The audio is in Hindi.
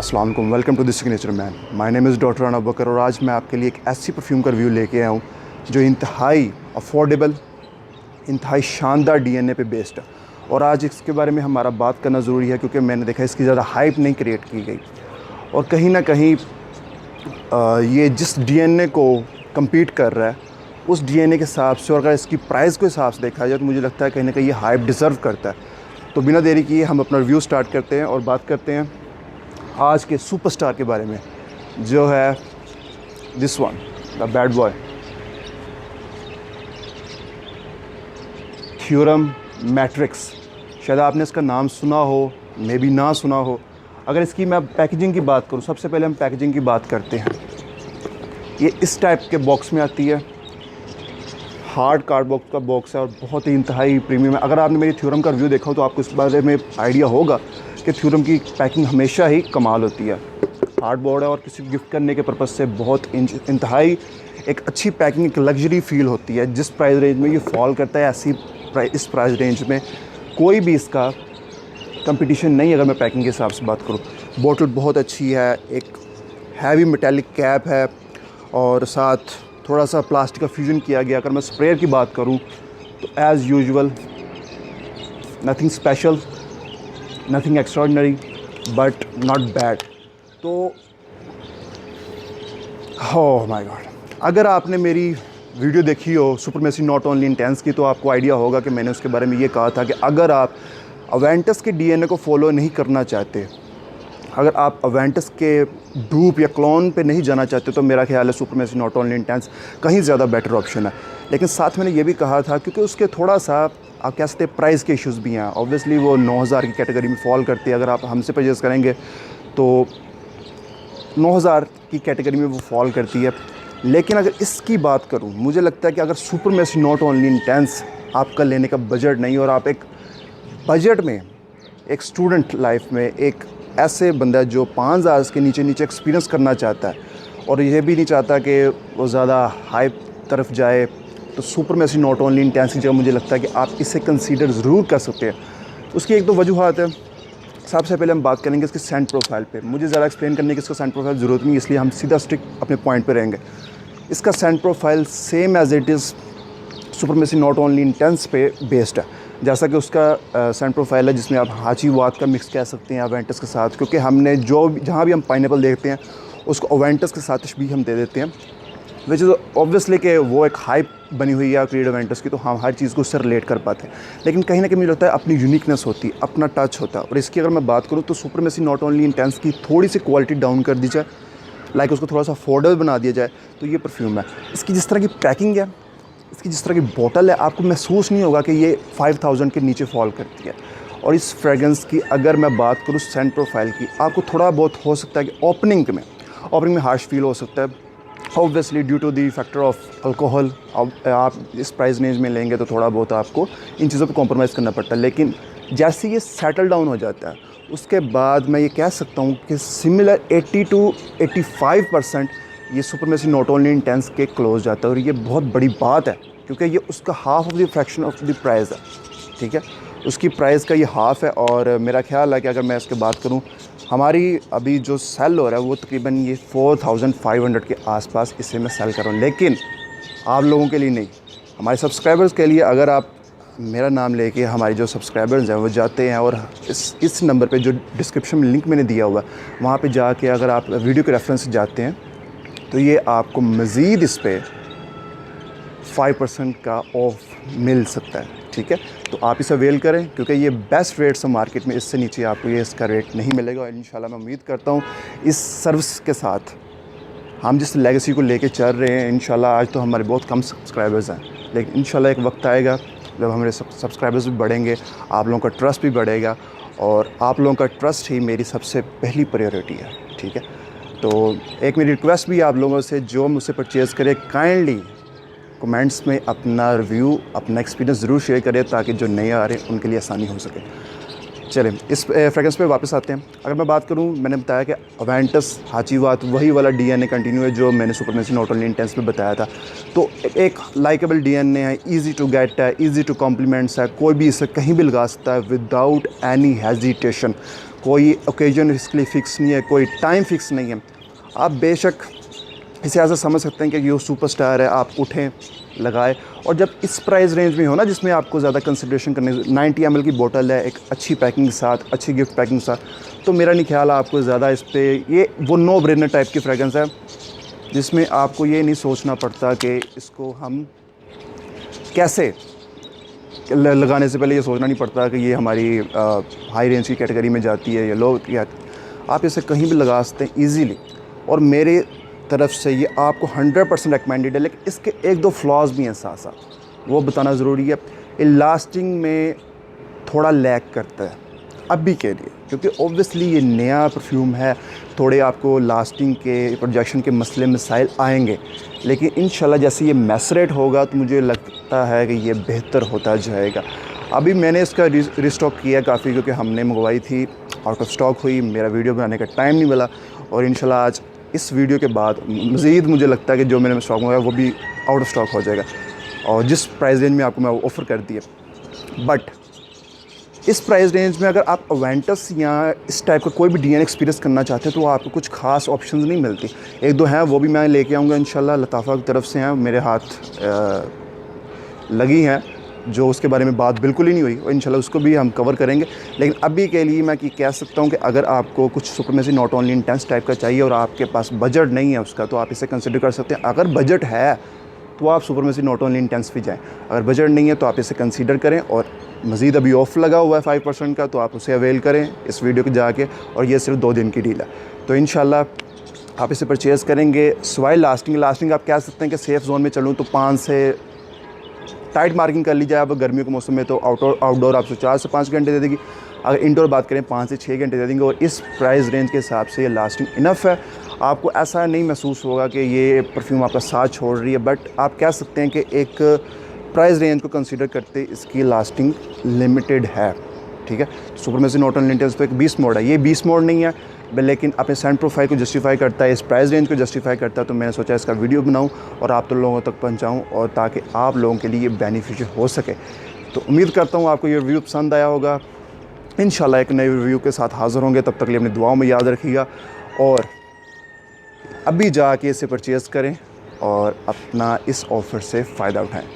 अस्सलाम वालेकुम, welcome to the signature man. My name is doctor Rana Bakar और आज मैं आपके लिए एक ऐसी परफ्यूम का रिव्यू लेके आया हूँ जो इंतहाई अफोर्डेबल, इंतहाई शानदार डीएनए पे बेस्ड है। और आज इसके बारे में हमारा बात करना ज़रूरी है क्योंकि मैंने देखा इसकी ज़्यादा हाइप नहीं क्रिएट की गई और कहीं ना कहीं ये जिस डीएनए को कम्पीट कर रहा है उस डीएनए के हिसाब से और अगर इसकी प्राइस के हिसाब से देखा जाए तो मुझे लगता है कहीं ना कहीं ये हाइप डिज़र्व करता है। तो बिना देरी किए हम अपना रिव्यू स्टार्ट करते हैं और बात करते हैं आज के सुपरस्टार के बारे में जो है this one, the bad boy, theorem matrix. शायद आपने इसका नाम सुना हो, मे बी ना सुना हो। अगर इसकी मैं पैकेजिंग की बात करूं, सबसे पहले हम पैकेजिंग की बात करते हैं। ये इस टाइप के बॉक्स में आती है, हार्ड कार्डबोर्ड का बॉक्स है और बहुत ही इंतहाई प्रीमियम है। अगर आपने मेरी थ्योरम का रिव्यू देखा हो तो आपको इस बारे में आइडिया होगा कि थ्योरम की पैकिंग हमेशा ही कमाल होती है। हार्डबोर्ड है और किसी को गिफ्ट करने के पर्पज़ से बहुत इंतहाई एक अच्छी पैकिंग, एक लग्जरी फील होती है। जिस प्राइस रेंज में ये फॉल करता है ऐसी इस प्राइस रेंज में कोई भी इसका कंपटीशन नहीं। अगर मैं पैकिंग के हिसाब से बात करूँ, बोतल बहुत अच्छी है, एक हैवी मेटेलिक कैप है और साथ थोड़ा सा प्लास्टिक का फ्यूजन किया गया। अगर मैं स्प्रेयर की बात करूं तो as usual nothing special, nothing extraordinary but not bad. तो ओह माय गॉड, अगर आपने मेरी वीडियो देखी हो सुपरमेसी नॉट ओनली इंटेंस की तो आपको आइडिया होगा कि मैंने उसके बारे में ये कहा था कि अगर आप अवेंटस के डीएनए को फॉलो नहीं करना चाहते, अगर आप अवेंटस के डूप या क्लोन पे नहीं जाना चाहते तो मेरा ख्याल है सुपरमेसी नॉट ओनली इंटेंस कहीं ज़्यादा बेटर ऑप्शन है। लेकिन साथ मैंने ये भी कहा था क्योंकि उसके थोड़ा सा आप कह सकते हैं प्राइस के इश्यूज़ भी हैं। ऑब्वियसली वो 9000 की कैटेगरी में फॉल करती है। अगर आप हमसे परचेज़ करेंगे तो 9000 की कैटेगरी में वो फॉल करती है। लेकिन अगर इसकी बात करूँ, मुझे लगता है कि अगर सुपरमेसी नॉट ओनली इंटेंस आपका लेने का बजट नहीं और आप एक बजट में एक स्टूडेंट लाइफ में एक ऐसे बंदा जो 5000 के नीचे एक्सपीरियंस करना चाहता है और ये भी नहीं चाहता कि वो ज़्यादा हाइप तरफ जाए, तो सुपरमेसी नॉट ओनली इंटेंस की जगह मुझे लगता है कि आप इसे कंसीडर ज़रूर कर सकते हैं। उसकी एक दो वजूहत है। सबसे पहले हम बात करेंगे इसके सेंट प्रोफाइल पे। मुझे ज़्यादा एक्सप्लेन करने की इसका सेंट प्रोफाइल ज़रूरत नहीं, इसलिए हम सीधा स्ट्रिक्ट अपने पॉइंट पे रहेंगे। इसका Saint profile same as it is supremacy not only intense पे बेस्ड है। जैसा कि उसका सेंट प्रोफाइल है जिसमें आप हाची वात का मिक्स कह सकते हैं अवेंटस के साथ, क्योंकि हमने जहाँ भी हम पाइनएप्पल देखते हैं उसको अवेंटस के साथ भी हम दे देते हैं, विच इज़ ऑब्वियसली कि वो एक हाइप बनी हुई है क्रीड अवेंटस की, तो हम हर चीज़ को उससे रिलेट कर पाते हैं। लेकिन कहीं ना कहीं मुझे लगता है अपनी यूनिकनेस होती है, अपना टच होता है। और इसकी अगर मैं बात करूँ तो सुपरमेसी नॉट ओनली इंटेंस की थोड़ी सी क्वालिटी डाउन कर दी जाए, लाइक उसको थोड़ा सा अफोर्डेबल बना दिया जाए तो ये परफ्यूम है। इसकी जिस तरह की पैकिंग है, इसकी जिस तरह की बोतल है, आपको महसूस नहीं होगा कि ये 5000 के नीचे फॉल करती है। और इस फ्रेगरेंस की अगर मैं बात करूँ सेंट प्रोफाइल की, आपको थोड़ा बहुत हो सकता है कि ओपनिंग में हार्श फील हो सकता है, obviously due to the factor of alcohol. आप इस प्राइस रेंज में लेंगे तो थोड़ा बहुत आपको इन चीज़ों पर कॉम्प्रोमाइज़ करना पड़ता है। लेकिन जैसे ये सेटल डाउन हो जाता है उसके बाद मैं ये कह सकता हूँ कि सिमिलर 80 to 85% ये सुपरमेसी नॉट ओनली इंटेंस के क्लोज जाता है। और ये बहुत बड़ी बात है क्योंकि ये उसका half of the fraction of the price है, ठीक है, उसकी प्राइस का ये हाफ है। और मेरा ख्याल है कि अगर मैं इसके बात करूँ, हमारी अभी जो सेल हो रहा है वो तकरीबन ये 4500 के आसपास इसे मैं सेल कर रहा हूँ। लेकिन आप लोगों के लिए नहीं, हमारे सब्सक्राइबर्स के लिए, अगर आप मेरा नाम लेके हमारे जो सब्सक्राइबर्स हैं वो जाते हैं और इस नंबर पे जो डिस्क्रिप्शन में लिंक मैंने दिया हुआ है वहाँ पे जाके अगर आप वीडियो के रेफरेंस से जाते हैं तो ये आपको मज़ीद इस पर 5% का ऑफ मिल सकता है, ठीक है। तो आप इसे अवेल करें क्योंकि ये बेस्ट रेट्स है मार्केट में, इससे नीचे आपको ये इसका रेट नहीं मिलेगा। और इंशाल्लाह मैं उम्मीद करता हूँ इस सर्विस के साथ हम जिस लेगेसी को लेके चल रहे हैं, इंशाल्लाह आज तो हमारे बहुत कम सब्सक्राइबर्स हैं, लेकिन इंशाल्लाह एक वक्त आएगा जब हमारे सब्सक्राइबर्स भी बढ़ेंगे, आप लोगों का ट्रस्ट भी बढ़ेगा और आप लोगों का ट्रस्ट ही मेरी सबसे पहली प्रायोरिटी है, ठीक है। तो एक मेरी रिक्वेस्ट भी आप लोगों से, जो मुझसे परचेज़ करें, काइंडली कमेंट्स में अपना रिव्यू, अपना एक्सपीरियंस ज़रूर शेयर करें ताकि जो नए आ रहे हैं उनके लिए आसानी हो सके। चलें इस फ्रेगरेंस पे वापस आते हैं। अगर मैं बात करूं, मैंने बताया कि अवेंटस हाचीवात वही वाला डीएनए कंटिन्यू है जो मैंने सुपरमेसी नॉट ओनली इंटेंस में बताया था। तो एक लाइकेबल डीएनए है, इजी टू गेट है, इजी टू कॉम्प्लीमेंट्स है, कोई भी इसे कहीं भी लगा सकता है विदाउट एनी हेजिटेशन। कोई ओकेजन इसके लिए फ़िक्स नहीं है, कोई टाइम फ़िक्स नहीं है। आप बेशक इसे ऐसा समझ सकते हैं कि ये सुपरस्टार है, आप उठें लगाए। और जब इस प्राइस रेंज में हो ना, जिसमें आपको ज़्यादा कंसिडरेशन करने, 90 ml की बोतल है, एक अच्छी पैकिंग के साथ, अच्छी गिफ्ट पैकिंग के साथ, तो मेरा नहीं ख्याल आपको ज़्यादा इस पर, ये वो नो ब्रेनर टाइप की फ्रेगरेंस है जिसमें आपको ये नहीं सोचना पड़ता कि इसको हम कैसे लगाने से पहले ये सोचना नहीं पड़ता कि ये हमारी हाई रेंज की कैटेगरी में जाती है या लो की। आप इसे कहीं भी लगा सकते हैं ईजीली, और मेरे तरफ से ये आपको 100% रिकमेंडेड है। लेकिन इसके एक दो फ्लॉज भी हैं साथ साथ, वो बताना ज़रूरी है। ये लास्टिंग में थोड़ा लैग करता है अभी के लिए, क्योंकि ओब्वियसली ये नया परफ्यूम है, थोड़े आपको लास्टिंग के प्रोजेक्शन के मसले मसाइल आएंगे। लेकिन इंशाल्लाह जैसे ये मैसरेट होगा तो मुझे लगता है कि ये बेहतर होता जाएगा। अभी मैंने इसका रिस्टॉक किया काफ़ी, क्योंकि हमने मंगवाई थी, आउट ऑफ स्टॉक हुई, मेरा वीडियो बनाने का टाइम नहीं मिला। और इंशाल्लाह आज इस वीडियो के बाद मज़ीद मुझे लगता है कि जो मैंने स्टॉक मंगाया वो भी आउट ऑफ स्टॉक हो जाएगा, और जिस प्राइस रेंज में आपको मैं ऑफ़र कर दिया। बट इस प्राइस रेंज में अगर आप अवेंटस या इस टाइप का कोई भी डीएनए एक्सपीरियंस करना चाहते हैं तो आपको कुछ खास ऑप्शंस नहीं मिलती। एक दो हैं, वो भी मैं लेके आऊँगा इंशाल्लाह, लताफ़ा की तरफ से हैं, मेरे हाथ लगी हैं, जो उसके बारे में बात बिल्कुल ही नहीं हुई, और इंशाल्लाह उसको भी हम कवर करेंगे। लेकिन अभी के लिए मैं कह सकता हूँ कि अगर आपको कुछ supremacy not only intense type का चाहिए और आपके पास बजट नहीं है उसका, तो आप इसे कंसिडर कर सकते हैं। अगर बजट है तो आप सुपरमेसी नॉट ओनली इंटेंस भी जाएँ, अगर बजट नहीं है तो आप इसे कंसीडर करें। और मज़ीद अभी ऑफ़ लगा हुआ है 5% का, तो आप उसे अवेल करें इस वीडियो के जाके, और ये सिर्फ 2 दिन की डील है। तो इंशाल्लाह आप इसे परचेज़ करेंगे। सवाई लास्टिंग आप कह सकते हैं कि सेफ़ जोन में चलूँ तो 5 से टाइट मार्किंग कर ली जाए। अब गर्मियों के मौसम में तो आउटडोर आपसे 4 से 5 घंटे दे देगी, अगर इंडोर बात करें 5 से 6 घंटे दे देंगे। और इस प्राइस रेंज के हिसाब से ये लास्टिंग इनफ है, आपको ऐसा नहीं महसूस होगा कि ये परफ्यूम आपका साथ छोड़ रही है। बट आप कह सकते हैं कि एक प्राइस रेंज को कंसीडर करते इसकी लास्टिंग लिमिटेड है, ठीक है। सुपरमेसी नॉट ओनली इंटेंस तो एक 20 मोड है, ये 20 मोड नहीं है, लेकिन अपने सेंट प्रोफाइल को जस्टिफाई करता है, इस प्राइस रेंज को जस्टिफाई करता है। तो मैंने सोचा इसका वीडियो बनाऊं और आप तो लोगों तक पहुंचाऊं, और ताकि आप लोगों के लिए बेनिफिशियल हो सके। तो उम्मीद करता हूं आपको ये रिव्यू पसंद आया होगा। इंशाल्लाह एक नए रिव्यू के साथ हाज़िर होंगे, तब तक के लिए अपनी दुआओं में याद रखिएगा, और अभी जाके इसे परचेज़ करें और अपना इस ऑफ़र से फ़ायदा उठाएँ।